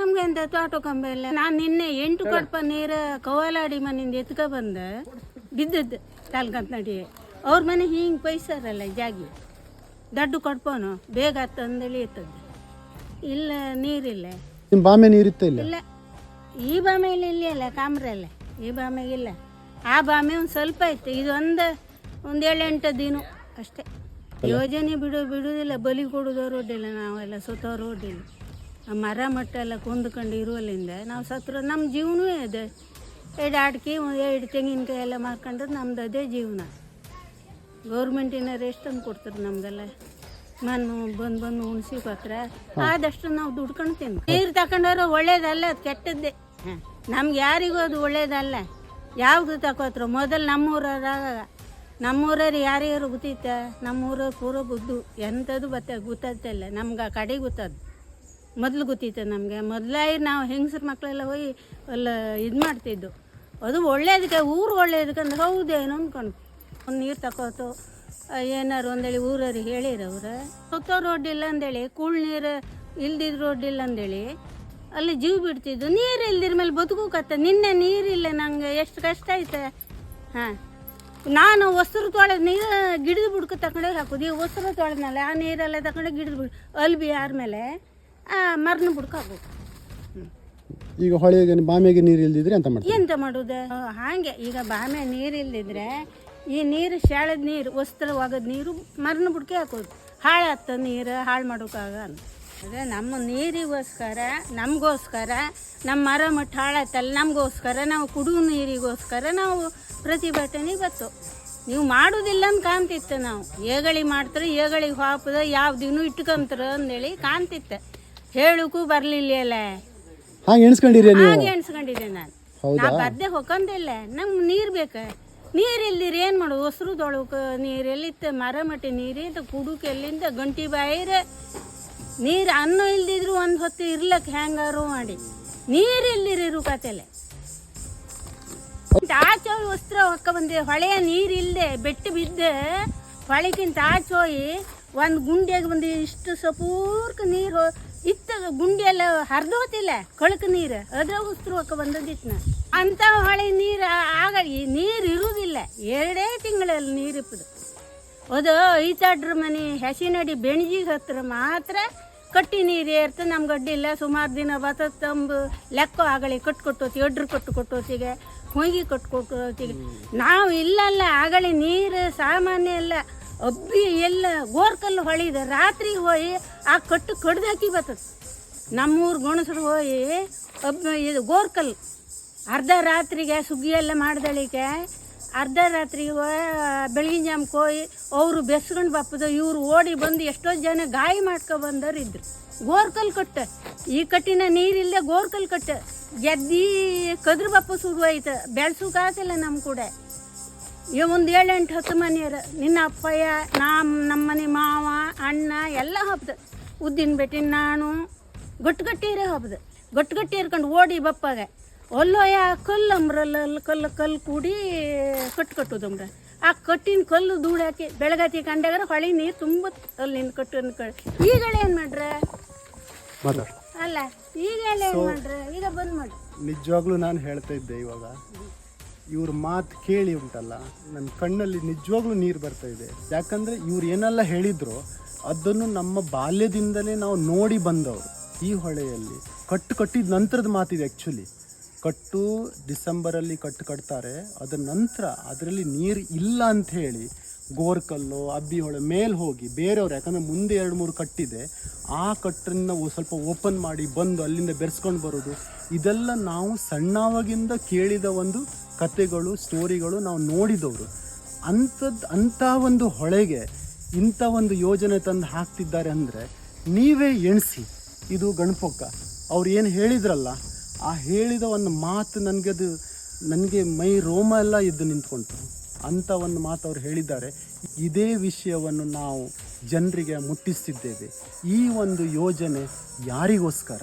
ನಮ್ಗೆ ಎಂತ ತೋಟ ಕಂಬ ಇಲ್ಲ. ನಾನು ನಿನ್ನೆ 8 ಕಡ್ಪ ನೀರು ಕವಾಲಾಡಿ ಮನೆಯಿಂದ ಎತ್ಕ ಬಂದೆ, ಬಿದ್ದದ್ದು ತಾಲ್ಕಂತ ನಡಿ. ಅವ್ರ ಮನೆ ಹಿಂಗೆ ಪೈಸಾರಲ್ಲ ಜಾಗಿ ದಡ್ಡು ಕಡ್ಪನು ಬೇಗ ತಂದೇಳಿ ಎತ್ತದ್ದು. ಇಲ್ಲ ನೀರಿಲ್ಲ. ನಿಮ್ಮ ಬಾಮೆ ನೀರಿತ್ತ ಇಲ್ಲ? ಇಲ್ಲ, ಈ ಬಾಮೆಯಲ್ಲಿ ಇಲ್ಲಿ ಅಲ್ಲ, ಕಾಮ್ರಲ್ಲ ಈ ಬಾಮೆಗಿಲ್ಲ. ಆ ಬಾಮೆ ಒಂದು ಸ್ವಲ್ಪ ಇತ್ತು. ಇದು ಒಂದು 7-8 ದಿನ ಅಷ್ಟೇ. ಯೋಜನೆ ಬಿಡುವುದಿಲ್ಲ, ಬಲಿ ಕೊಡೋದವ್ರು ಒಡ್ಡಿಲ್ಲ, ನಾವೆಲ್ಲ ಸತ್ತವ್ರು ಒಡ್ಡಿಲ್ಲ. ಮರ ಮಟ್ಟ ಎಲ್ಲ ಕುಂದ್ಕೊಂಡು ಇರುವಲ್ಲಿಂದ ನಾವು ಸತ್ರ ನಮ್ಮ ಜೀವನವೇ ಇದೆ. 2 ಅಡಿಕೆ 2 ತೆಂಗಿನಕಾಯಿ ಎಲ್ಲ ಮಾರ್ಕೊಂಡ್ರೆ ನಮ್ದು ಅದೇ ಜೀವನ. ಗೌರ್ಮೆಂಟಿನವ್ರು ಎಷ್ಟೊಂದು ಕೊಡ್ತಾರೆ ನಮ್ಗೆಲ್ಲ. ಮಣ್ಣು ಬಂದು ಉಣಿಸಿ ಕೊತ್ರ ಆದಷ್ಟು ನಾವು ದುಡ್ಕೊಳ್ತೀನಿ. ನೀರು ತಗೊಂಡವ್ರು ಒಳ್ಳೇದಲ್ಲ, ಅದು ಕೆಟ್ಟದ್ದೇ. ನಮ್ಗೆ ಯಾರಿಗೂ ಅದು ಒಳ್ಳೇದಲ್ಲ. ಯಾವುದು ತಗೋತ್ರ ಮೊದಲು ನಮ್ಮೂರವ್ರು ಯಾರ್ಯಾರು ಗೊತ್ತಿತ್ತ? ನಮ್ಮೂರವ್ರು ಪೂರ ಬುದ್ದು ಎಂಥದ್ದು ಗೊತ್ತಾಗ್ತಿಲ್ಲ ನಮ್ಗೆ. ಆ ಕಡೆ ಗೊತ್ತದು ಮೊದಲು ಗೊತ್ತಿತ್ತು ನಮಗೆ. ಮೊದಲಾಗಿ ನಾವು ಹೆಂಗಸ್ರ ಮಕ್ಕಳೆಲ್ಲ ಹೋಗಿ ಎಲ್ಲ ಇದು ಮಾಡ್ತಿದ್ದು. ಅದು ಒಳ್ಳೇದಕ್ಕೆ, ಊರು ಒಳ್ಳೇದಕ್ಕೆ ಅಂದ್ರೆ ಹೌದೇನೋ ಅಂದ್ಕೊಂಡು ಒಂದು ನೀರು ತಗೋತು ಏನಾರು ಒಂದೇಳಿ ಊರವ್ರಿಗೆ ಹೇಳಿರವ್ರು. ಸುತ್ತೋ ರೋಡ್ ಇಲ್ಲ ಅಂದೇಳಿ, ಕೂಳ್ ನೀರು ಇಲ್ದಿದ್ದು ರೋಡ್ ಇಲ್ಲ ಅಂದೇಳಿ ಅಲ್ಲಿ ಜೀವ ಬಿಡ್ತಿದ್ದು. ನೀರು ಇಲ್ದಿರ ಮೇಲೆ ಬದುಕುಕತ್ತ. ನಿನ್ನೆ ನೀರಿಲ್ಲ, ನಂಗೆ ಎಷ್ಟು ಕಷ್ಟ ಐತೆ. ಹಾಂ, ನಾನು ಹೊಸ್ರು ತೊಳೆದ ನೀರು ಗಿಡದ ಬುಡ್ಕ ತಗೊಂಡೋಗಿ ಹಾಕೋದು. ಈಗ ಹೊಸ್ರು ತೊಳೆದ್ನಲ್ಲ, ಆ ನೀರೆಲ್ಲ ತಗೊಂಡೋಗಿ ಗಿಡದ ಬುಡ್ ಅಲ್ಬಿ ಆದ್ಮೇಲೆ ಮರನ ಬುಡ್ಕ ಹಾಕೋದು. ಈಗ ಹೊಳೆಗೆ ಬಾಮೆಗೆ ನೀರು ಇಲ್ದಿದ್ರೆ ಎಂತ ಮಾಡೋದು? ಹಾಗೆ ಈಗ ಬಾಮೆ ನೀರು ಇಲ್ದಿದ್ರೆ ಈ ನೀರು ಶಾಳದ ನೀರು, ವಸ್ತ್ರ ಒಗದ ನೀರು ಮರನ ಬುಡ್ಕೆ ಹಾಕೋದು. ಹಾಳಾಗ್ತದೆ ನೀರು, ಹಾಳು ಮಾಡೋಕ್ಕಾಗಲ್ಲ. ಅದೇ ನಮ್ಮ ನೀರಿಗೋಸ್ಕರ, ನಮಗೋಸ್ಕರ, ನಮ್ಮ ಮರ ಮಟ್ಟ ಹಾಳಾಯ್ತಲ್ಲ ನಮಗೋಸ್ಕರ, ನಾವು ಕುಡಿಯೋ ನೀರಿಗೋಸ್ಕರ ನಾವು ಪ್ರತಿಭಟನೆ ಬತ್ತು. ನೀವು ಮಾಡೋದಿಲ್ಲ ಅಂತ ಕಾಣ್ತಿತ್ತು. ನಾವು ಏಗಳಿ ಮಾಡ್ತಾರೆ, ಏಗಳಿಗೆ ಹಾಪದ ಯಾವ ದಿನ ಇಟ್ಕೊಂತಾರ ಅಂದೇಳಿ ಕಾಣ್ತಿತ್ತು. ಹೇಳಕ್ಕೂ ಬರಲಿಲ್ಲ. ಹಾಗೆ ಎಣ್ಸ್ಕೊಂಡಿದ್ದೆ ನಾನು. ನಾ ಬದ್ದೆ ಹೊಕ್ಕಂದಿಲ್ಲ, ನಮ್ಗೆ ನೀರು ಬೇಕು. ನೀರು ಇಲ್ದಿರ ಏನು ಮಾಡೋದು? ಹೊಸ್ರು ತೊಳಕ್ಕೆ ನೀರು ಎಲ್ಲಿತ್ತು? ಮರ ಮಟ್ಟಿ ನೀರಿತ್ತು, ಕುಡುಕೆ ಎಲ್ಲಿಂದ? ಗಂಟಿ ಬಾಯಿರೆ ನೀರು. ಅನ್ನ ಇಲ್ದಿದ್ರು ಒಂದು ಹೊತ್ತು ಇರ್ಲಕ್ಕೆ ಹೆಂಗಾರು ಮಾಡಿ ನೀರು ಇಲ್ದಿರು ಕತೆಲೆ. ಆಚೆ ಹೋಗಿ ವಸ್ತ್ರ ಹೊಕ್ಕ ಬಂದೆ. ಹೊಳೆಯ ನೀರು ಇಲ್ಲದೆ ಬೆಟ್ಟು ಬಿದ್ದೆ ಹೊಳೆಗಿಂತ ಆಚೆ ಹೋಗಿ ಒಂದು ಗುಂಡಿಯಾಗಿ ಬಂದು ಇಷ್ಟು ಸಪೂರ್ಕ ನೀರು ಇತ್ತ. ಗುಂಡಿ ಎಲ್ಲ ಹರಿದೋತಿಲ್ಲ, ಕೊಳಕ ನೀರು ಅದ್ರ ಉಸ್ರು ಹೊಕ್ಕ ಬಂದದಿತ್ತು. ನಾ ಅಂತ ಹೊಳೆ ನೀರು ಆಗ ನೀರು ಇರುವುದಿಲ್ಲ. 2 ತಿಂಗಳಲ್ಲಿ ನೀರು ಇಪ್ಪದು. ಅದು ಐತಾಡ್ರ ಮನೆ ಹಸಿನಡಿ ಬೆಣಜಿಗೆ ಹತ್ರ ಮಾತ್ರ ಕಟ್ಟಿ ನೀರು ಏರ್ತ. ನಮ್ಮ ಗಡ್ಡಿ ಇಲ್ಲ, ಸುಮಾರು ದಿನ ಬತ್ತಂಬು ಲೆಕ್ಕ ಆಗಲಿ ಕಟ್ಕೊಟ್ಟೋತಿ, ಎಡ್ರು ಕೊಟ್ಟೋತಿಗೆ, ಹೊಯ್ಗೆ ಕಟ್ಕೊಟ್ಟೋತಿಗೆ. ನಾವು ಇಲ್ಲಲ್ಲ ಆಗಲಿ ನೀರು ಸಾಮಾನ್ಯ ಎಲ್ಲ. ಅಬ್ಬಿ ಎಲ್ಲ ಗೋರ್ಕಲ್ಲು ಹೊಳಿದ ರಾತ್ರಿಗೆ ಹೋಗಿ ಆ ಕಟ್ಟು ಕಡ್ದು ಹಾಕಿ ಬರ್ತದೆ. ನಮ್ಮೂರು ಗಣಸರು ಹೋಗಿ ಇದು ಗೋರ್ಕಲ್ಲು ಅರ್ಧ ರಾತ್ರಿಗೆ ಸುಗ್ಗಿ ಎಲ್ಲ ಮಾಡ್ದಳಿಕೆ ಅರ್ಧ ರಾತ್ರಿಗೆ ಬೆಳಗಿನ ಜಾಮಕ್ಕೆ ಹೋಗಿ ಅವರು ಬೆಸ್ಕೊಂಡು ಬಪ್ಪದ. ಇವ್ರು ಓಡಿ ಬಂದು ಎಷ್ಟೋ ಜನ ಗಾಯ ಮಾಡ್ಕೊ ಬಂದವ್ರು ಇದ್ರು. ಗೋರ್ಕಲ್ ಕಟ್ಟೆ, ಈ ಕಟ್ಟಿನ ನೀರಿಲ್ಲದೆ ಗೋರ್ಕಲ್ ಕಟ್ಟೆ ಗೆದ್ದಿ ಕದ್ರ ಬಪ್ಪ ಶುರು ಆಯ್ತು. ಬೆಳ್ಸೋಕಾತಿಲ್ಲ ನಮ್ಮ ಕೂಡ. ಒಂದು 7-8-10 ಮನೆಯರು. ನಿನ್ನ ಅಪ್ಪಯ್ಯ, ನಮ್ಮನೆ ಮಾವ, ಅಣ್ಣ ಎಲ್ಲ ಹಬ್ಬದ. ಉದ್ದಿನ ಬೆಟ್ಟಿನ ನಾನು ಗಟ್ಟಿರೇ ಹಬ್ಬದ. ಗಟ್ಟಿ ಇರ್ಕೊಂಡು ಓಡಿ ಬಪ್ಪಾಗ ಒಲ್ಲೋಯ ಕಲ್ಲಂಬ್ರಲ್ಲ ಕಲ್ಲು ಕೂಡಿ ಕಟ್ಟೋದಮ್ರ. ಆ ಕಟ್ಟಿನ ಕಲ್ಲು ದೂಡಾಕಿ ಬೆಳಗಾತಿ ಕಂಡಾಗ ಹೊಳೆ ನೀರು ತುಂಬ ಅಲ್ಲಿನ ಕಟ್ಟು. ಈಗಲೇ ಏನು ಮಾಡ್ರೆ ಅಲ್ಲ, ಈಗಲೇ ಏನು ಮಾಡ್ರೆ? ಈಗ ಬಂದ್ ಮಾಡ್ರಿ. ನಿಜವಾಗ್ಲೂ ನಾನು ಹೇಳ್ತಾ ಇದ್ದೆ, ಇವಾಗ ಇವ್ರ ಮಾತು ಕೇಳಿ ಉಂಟಲ್ಲ, ನನ್ನ ಕಣ್ಣಲ್ಲಿ ನಿಜವಾಗ್ಲೂ ನೀರು ಬರ್ತಾ ಇದೆ. ಯಾಕಂದರೆ ಇವ್ರು ಏನೆಲ್ಲ ಹೇಳಿದ್ರು ಅದನ್ನು ನಮ್ಮ ಬಾಲ್ಯದಿಂದಲೇ ನಾವು ನೋಡಿ ಬಂದವರು. ಈ ಹೊಳೆಯಲ್ಲಿ ಕಟ್ಟಿದ ನಂತರದ ಮಾತಿದೆ. ಆ್ಯಕ್ಚುಲಿ ಕಟ್ಟು ಡಿಸೆಂಬರಲ್ಲಿ ಕಟ್ತಾರೆ. ಅದರ ನಂತರ ಅದರಲ್ಲಿ ನೀರು ಇಲ್ಲ ಅಂತ ಹೇಳಿ ಗೋರ್ಕಲ್ಲು ಅಬ್ಬಿ ಹೊಳೆ ಮೇಲೆ ಹೋಗಿ ಬೇರೆಯವ್ರು, ಯಾಕಂದರೆ ಮುಂದೆ 2-3 ಕಟ್ಟಿದೆ, ಆ ಕಟ್ಟನ್ನು ಸ್ವಲ್ಪ ಓಪನ್ ಮಾಡಿ ಬಂದು ಅಲ್ಲಿಂದ ಬೆರೆಸ್ಕೊಂಡು ಬರೋದು, ಇದೆಲ್ಲ ನಾವು ಸಣ್ಣವಾಗಿಂದ ಕೇಳಿದ ಒಂದು ಕತೆಗಳು, ಸ್ಟೋರಿಗಳು, ನಾವು ನೋಡಿದವರು. ಅಂಥ ಒಂದು ಹೊಳೆಗೆ ಇಂಥ ಒಂದು ಯೋಜನೆ ತಂದು ಹಾಕ್ತಿದ್ದಾರೆ ಅಂದರೆ ನೀವೇ ಎಣಿಸಿ. ಇದು ಗಣಪೊಕ್ಕ ಅವ್ರು ಏನು ಹೇಳಿದ್ರಲ್ಲ, ಆ ಹೇಳಿದ ಒಂದು ಮಾತು ನನಗೆ ಮೈ ರೋಮ ಎಲ್ಲ ಎದ್ದು ನಿಂತ್ಕೊಂತು. ಅಂಥ ಒಂದು ಮಾತು ಅವ್ರು ಹೇಳಿದ್ದಾರೆ. ಇದೇ ವಿಷಯವನ್ನು ನಾವು ಜನರಿಗೆ ಮುಟ್ಟಿಸ್ತಿದ್ದೇವೆ. ಈ ಒಂದು ಯೋಜನೆ ಯಾರಿಗೋಸ್ಕರ?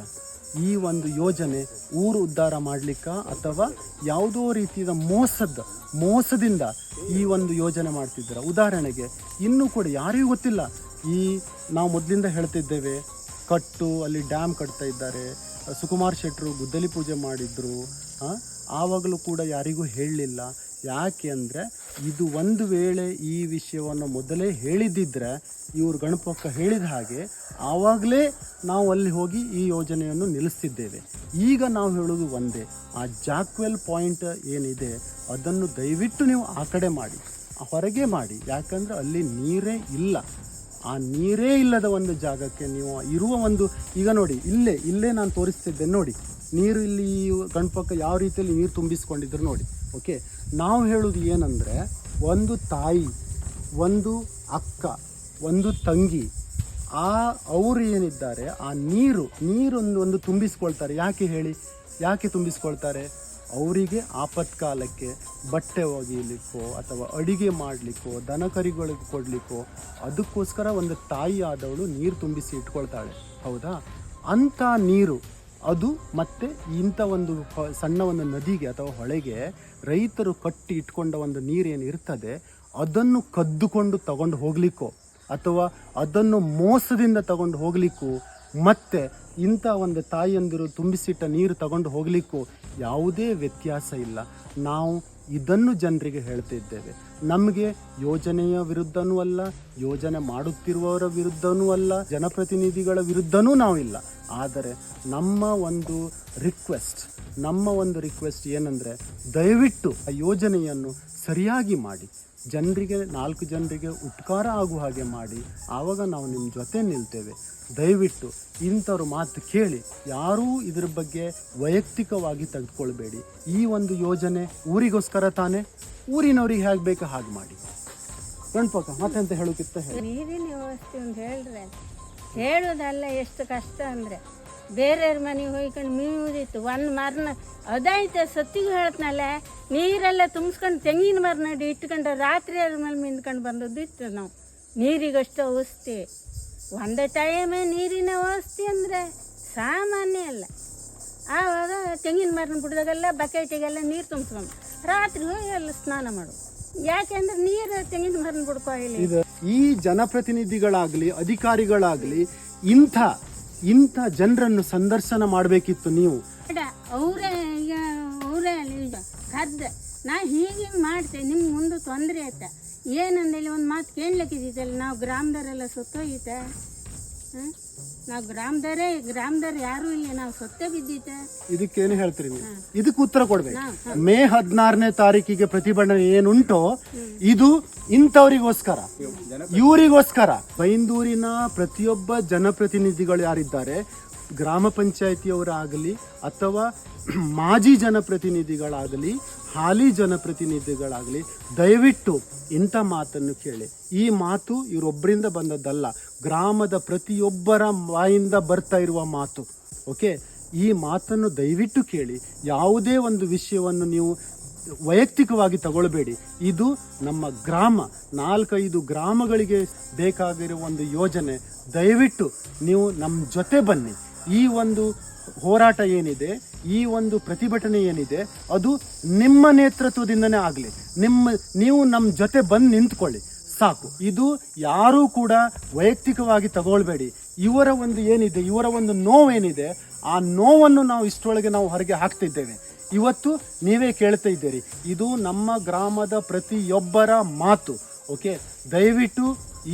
ಈ ಒಂದು ಯೋಜನೆ ಊರು ಉದ್ಧಾರ ಮಾಡಲಿಕ್ಕ ಅಥವಾ ಯಾವುದೋ ರೀತಿಯ ಮೋಸದಿಂದ ಈ ಒಂದು ಯೋಜನೆ ಮಾಡ್ತಿದ್ದಾರೆ. ಉದಾಹರಣೆಗೆ ಇನ್ನೂ ಕೂಡ ಯಾರಿಗೂ ಗೊತ್ತಿಲ್ಲ. ನಾವು ಮೊದಲಿಂದ ಹೇಳ್ತಿದ್ದೇವೆ, ಕಟ್ಟು ಅಲ್ಲಿ ಡ್ಯಾಮ್ ಕಟ್ತಾ ಇದ್ದಾರೆ, ಸುಕುಮಾರ್ ಶೆಟ್ಟರು ಗುದ್ದಲಿ ಪೂಜೆ ಮಾಡಿದ್ರು, ಆವಾಗಲೂ ಕೂಡ ಯಾರಿಗೂ ಹೇಳಲಿಲ್ಲ. ಯಾಕೆ ಅಂದರೆ ಇದು ಒಂದು ವೇಳೆ ಈ ವಿಷಯವನ್ನು ಮೊದಲೇ ಹೇಳಿದ್ದಿದ್ರೆ ಇವರು ಗಣಪಕ್ಕ ಹೇಳಿದ ಹಾಗೆ ಆವಾಗಲೇ ನಾವು ಅಲ್ಲಿ ಹೋಗಿ ಈ ಯೋಜನೆಯನ್ನು ನಿಲ್ಲಿಸ್ತಿದ್ದೇವೆ. ಈಗ ನಾವು ಹೇಳೋದು ಒಂದೇ, ಆ ಜಾಕ್ವೆಲ್ ಪಾಯಿಂಟ್ ಏನಿದೆ ಅದನ್ನು ದಯವಿಟ್ಟು ನೀವು ಆ ಕಡೆ ಮಾಡಿ, ಹೊರಗೆ ಮಾಡಿ. ಯಾಕಂದರೆ ಅಲ್ಲಿ ನೀರೇ ಇಲ್ಲ. ಆ ನೀರೇ ಇಲ್ಲದ ಒಂದು ಜಾಗಕ್ಕೆ ನೀವು ಇರುವ ಒಂದು, ಈಗ ನೋಡಿ ಇಲ್ಲೇ ನಾನು ತೋರಿಸ್ತಿದ್ದೆ ನೋಡಿ, ನೀರು ಇಲ್ಲಿ ಗಣಪಕ್ಕ ಯಾವ ರೀತಿಯಲ್ಲಿ ನೀರು ತುಂಬಿಸ್ಕೊಂಡಿದ್ರು ನೋಡಿ. ಓಕೆ, ನಾವು ಹೇಳೋದು ಏನಂದರೆ, ಒಂದು ತಾಯಿ, ಒಂದು ಅಕ್ಕ, ಒಂದು ತಂಗಿ, ಅವರು ಏನಿದ್ದಾರೆ ಆ ನೀರೊಂದು ತುಂಬಿಸ್ಕೊಳ್ತಾರೆ. ಯಾಕೆ ಹೇಳಿ, ಯಾಕೆ ತುಂಬಿಸ್ಕೊಳ್ತಾರೆ? ಅವರಿಗೆ ಆಪತ್ಕಾಲಕ್ಕೆ ಬಟ್ಟೆ ಒಗೆಯಲಿಕ್ಕೋ ಅಥವಾ ಅಡಿಗೆ ಮಾಡಲಿಕ್ಕೋ ದನ ಕರಿಗಳಿಗೆ ಕೊಡಲಿಕ್ಕೋ ಅದಕ್ಕೋಸ್ಕರ ಒಂದು ತಾಯಿ ಆದವಳು ನೀರು ತುಂಬಿಸಿ ಇಟ್ಕೊಳ್ತಾಳೆ. ಹೌದಾ? ಅಂಥ ನೀರು ಅದು ಮತ್ತೆ ಇಂಥ ಒಂದು ಸಣ್ಣ ಒಂದು ನದಿಗೆ ಅಥವಾ ಹೊಳೆಗೆ ರೈತರು ಕಟ್ಟಿ ಇಟ್ಕೊಂಡ ಒಂದು ನೀರೇನಿರ್ತದೆ ಅದನ್ನು ಕದ್ದುಕೊಂಡು ತಗೊಂಡು ಹೋಗ್ಲಿಕ್ಕೋ ಅಥವಾ ಅದನ್ನು ಮೋಸದಿಂದ ತಗೊಂಡು ಹೋಗ್ಲಿಕ್ಕೂ ಮತ್ತೆ ಇಂಥ ಒಂದು ತಾಯಿಯಂದಿರು ತುಂಬಿಸಿಟ್ಟ ನೀರು ತಗೊಂಡು ಹೋಗ್ಲಿಕ್ಕೂ ಯಾವುದೇ ವ್ಯತ್ಯಾಸ ಇಲ್ಲ. ನಾವು ಇದನ್ನು ಜನರಿಗೆ ಹೇಳ್ತಿದ್ದೇವೆ. ನಮಗೆ ಯೋಜನೆಯ ವಿರುದ್ಧನೂ ಅಲ್ಲ, ಯೋಜನೆ ಮಾಡುತ್ತಿರುವವರ ವಿರುದ್ಧನೂ ಅಲ್ಲ, ಜನಪ್ರತಿನಿಧಿಗಳ ವಿರುದ್ಧನೂ ನಾವಿಲ್ಲ. ಆದರೆ ನಮ್ಮ ಒಂದು ರಿಕ್ವೆಸ್ಟ್ ಏನಂದರೆ, ದಯವಿಟ್ಟು ಆ ಯೋಜನೆಯನ್ನು ಸರಿಯಾಗಿ ಮಾಡಿ, ಜನರಿಗೆ 4 ಜನರಿಗೆ ಉಪಕಾರ ಆಗುವ ಹಾಗೆ ಮಾಡಿ. ಆವಾಗ ನಾವು ನಿಮ್ಮ ಜೊತೆ ನಿಲ್ತೇವೆ. ದಯವಿಟ್ಟು ಇಂಥವ್ರ ಮಾತು ಕೇಳಿ ಯಾರೂ ಇದ್ರ ಬಗ್ಗೆ ವೈಯಕ್ತಿಕವಾಗಿ ತೆಗೆದುಕೊಳ್ಬೇಡಿ. ಈ ಒಂದು ಯೋಜನೆ ಊರಿಗೋಸ್ಕರ ತಾನೇ, ಊರಿನವ್ರಿಗೆ ಹೇಗೆ ಬೇಕೋ ಹಾಗೆ ಮಾಡಿ. ಗಣಪಕ್ಕ ಮತ್ತೆಂತ ಹೇಳೋಕ್ಕಿತ್ತ ಹೇಳಿ. ನೀರಿನ ವ್ಯವಸ್ಥೆ ಅಂತ ಹೇಳ್ರೆ ಹೇಳೋದಲ್ಲ ಎಷ್ಟು ಕಷ್ಟ ಅಂದರೆ, ಬೇರೆಯವ್ರ ಮನೆಗೆ ಹೋಯ್ಕೊಂಡು ಮೀವುದಿತ್ತು ಒಂದು ಮರನ ಅದಾಯ್ತು ಸತ್ತಿಗೂ ಹೇಳ್ತನಲ್ಲ, ನೀರೆಲ್ಲ ತುಂಬಿಸ್ಕೊಂಡು ತೆಂಗಿನ ಮರನಡಿ ಇಟ್ಕೊಂಡು ರಾತ್ರಿ ಅದ್ರ ಮೇಲೆ ಮಿಂದ್ಕೊಂಡು ಬಂದದ್ದು ಇತ್ತು. ನಾವು ನೀರಿಗಷ್ಟು ಔಷಧಿ ಒಂದು ಟೈಮೇ ನೀರಿನ ವ್ಯವಸ್ಥೆ ಅಂದರೆ ಸಾಮಾನ್ಯ ಅಲ್ಲ. ಆವಾಗ ತೆಂಗಿನ ಮರನ ಬಿಡ್ದಾಗೆಲ್ಲ ಬಕೆಟಿಗೆಲ್ಲ ನೀರು ತುಂಬಿಸ್ಕೊಂಡು ರಾತ್ರಿ ಹೋಗಿ ಎಲ್ಲ ಸ್ನಾನ ಮಾಡು. ಯಾಕೆಂದ್ರೆ ನೀರು ತೆಂಗಿನ ಮರನ ಬಿಡ್ಕೊಳ್ಳಿ. ಈ ಜನಪ್ರತಿನಿಧಿಗಳಾಗಲಿ ಅಧಿಕಾರಿಗಳಾಗಲಿ ಇಂಥ ಜನರನ್ನು ಸಂದರ್ಶನ ಮಾಡಬೇಕಿತ್ತು ನೀವು. ಅವರೇ ಈಗ ಕದ್ದ ನಾ ಹೀಗೆ ಮಾಡ್ತೇವೆ, ನಿಮ್ಗೆ ಮುಂದೆ ತೊಂದರೆ ಆಯ್ತಾ ಏನಂದೇಳಿ ಒಂದು ಮಾತು ಕೇಳಲಿಕ್ಕಿದ್ದಿದ್ದಲ್ಲ. ನಾವು ಗ್ರಾಮದವರೆಲ್ಲ ಸತ್ತೋಗಿತ್ತೆ, ನಾವು ಗ್ರಾಮದವ್ರು ಯಾರು ಇಲ್ಲ, ನಾವು ಸತ್ತೇ ಬಿದ್ದಿತ್ತೆ. ಇದಕ್ಕೇನು ಹೇಳ್ತೀರಿ ನೀವು? ಇದಕ್ಕೆ ಉತ್ತರ ಕೊಡ್ಬೇಕು. ಮೇ 16ನೇ ತಾರೀಕಿಗೆ ಪ್ರತಿಭಟನೆ ಏನುಂಟೋ ಇದು ಇಂಥವರಿಗೋಸ್ಕರ, ಇವರಿಗೋಸ್ಕರ. ಬೈಂದೂರಿನ ಪ್ರತಿಯೊಬ್ಬ ಜನಪ್ರತಿನಿಧಿಗಳು ಯಾರಿದ್ದಾರೆ, ಗ್ರಾಮ ಪಂಚಾಯಿತಿಯವರಾಗಲಿ ಅಥವಾ ಮಾಜಿ ಜನಪ್ರತಿನಿಧಿಗಳಾಗಲಿ ಹಾಲಿ ಜನಪ್ರತಿನಿಧಿಗಳಾಗಲಿ ದಯವಿಟ್ಟು ಇಂಥ ಮಾತನ್ನು ಕೇಳಿ. ಈ ಮಾತು ಇವರೊಬ್ಬರಿಂದ ಬಂದದ್ದಲ್ಲ, ಗ್ರಾಮದ ಪ್ರತಿಯೊಬ್ಬರ ಬಾಯಿಂದ ಬರ್ತಾ ಇರುವ ಮಾತು. ಓಕೆ, ಈ ಮಾತನ್ನು ದಯವಿಟ್ಟು ಕೇಳಿ. ಯಾವುದೇ ಒಂದು ವಿಷಯವನ್ನು ನೀವು ವೈಯಕ್ತಿಕವಾಗಿ ತಗೊಳ್ಬೇಡಿ. ಇದು ನಮ್ಮ ಗ್ರಾಮ, 4-5 ಗ್ರಾಮಗಳಿಗೆ ಬೇಕಾಗಿರುವ ಒಂದು ಯೋಜನೆ. ದಯವಿಟ್ಟು ನೀವು ನಮ್ಮ ಜೊತೆ ಬನ್ನಿ. ಈ ಒಂದು ಹೋರಾಟ ಏನಿದೆ, ಈ ಒಂದು ಪ್ರತಿಭಟನೆ ಏನಿದೆ, ಅದು ನಿಮ್ಮ ನೇತೃತ್ವದಿಂದನೇ ಆಗಲಿ. ನೀವು ನಮ್ಮ ಜೊತೆ ಬಂದು ನಿಂತ್ಕೊಳ್ಳಿ ಸಾಕು. ಇದು ಯಾರೂ ಕೂಡ ವೈಯಕ್ತಿಕವಾಗಿ ತಗೊಳ್ಬೇಡಿ. ಇವರ ಒಂದು ಏನಿದೆ, ಇವರ ಒಂದು ನೋವೇನಿದೆ, ಆ ನೋವನ್ನು ನಾವು ಇಷ್ಟರೊಳಗೆ ನಾವು ಹೊರಗೆ ಹಾಕ್ತಿದ್ದೇವೆ. ಇವತ್ತು ನೀವೇ ಕೇಳ್ತಾ ಇದ್ದೀರಿ, ಇದು ನಮ್ಮ ಗ್ರಾಮದ ಪ್ರತಿಯೊಬ್ಬರ ಮಾತು. ಓಕೆ, ದಯವಿಟ್ಟು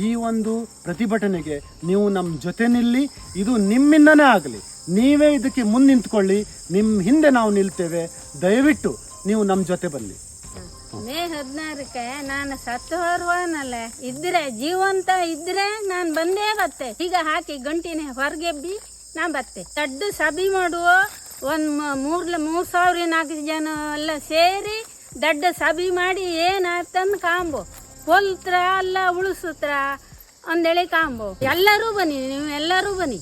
ಈ ಒಂದು ಪ್ರತಿಭಟನೆಗೆ ನೀವು ನಮ್ಮ ಜೊತೆ ನಿಲ್ಲಿ. ಇದು ನಿಮ್ಮಿಂದನೇ ಆಗಲಿ, ನೀವೇ ಇದಕ್ಕೆ ಮುಂದೆ ನಿಂತ್ಕೊಳ್ಳಿ. ನಿಮ್ಮ ಹಿಂದೆ ನಾವು ನಿಲ್ತೇವೆ. ದಯವಿಟ್ಟು ನೀವು ನಮ್ಮ ಜೊತೆ ಬನ್ನಿ. ಮೇ 16ಕ್ಕೆ ನಾನು ಸತ್ತು ಹೊರವನಲ್ಲ ಇದ್ರೆ, ಜೀವಂತ ಇದ್ರೆ ನಾನು ಬಂದೇ ಬತ್ತೆ. ಈಗ ಹಾಕಿ ಗಂಟಿನೇ ಹೊರಗೆಬ್ಬಿ ನಾ ಬತ್ತೆ. ದೊಡ್ಡ ಸಭೆ ಮಾಡುವ, ಒಂದು 3,000-4 ಜನ ಎಲ್ಲ ಸೇರಿ ದೊಡ್ಡ ಸಭೆ ಮಾಡಿ ಏನಾಯ್ತಂದು ಕಾಂಬು ಕೊಲ್ತ್ರ ಅಲ್ಲ ಉಳಿಸುತ್ರ ಅಂದೇಳಿ ಕಾಂಬು. ಎಲ್ಲರೂ ಬನ್ನಿ, ನೀವು ಎಲ್ಲರೂ ಬನ್ನಿ.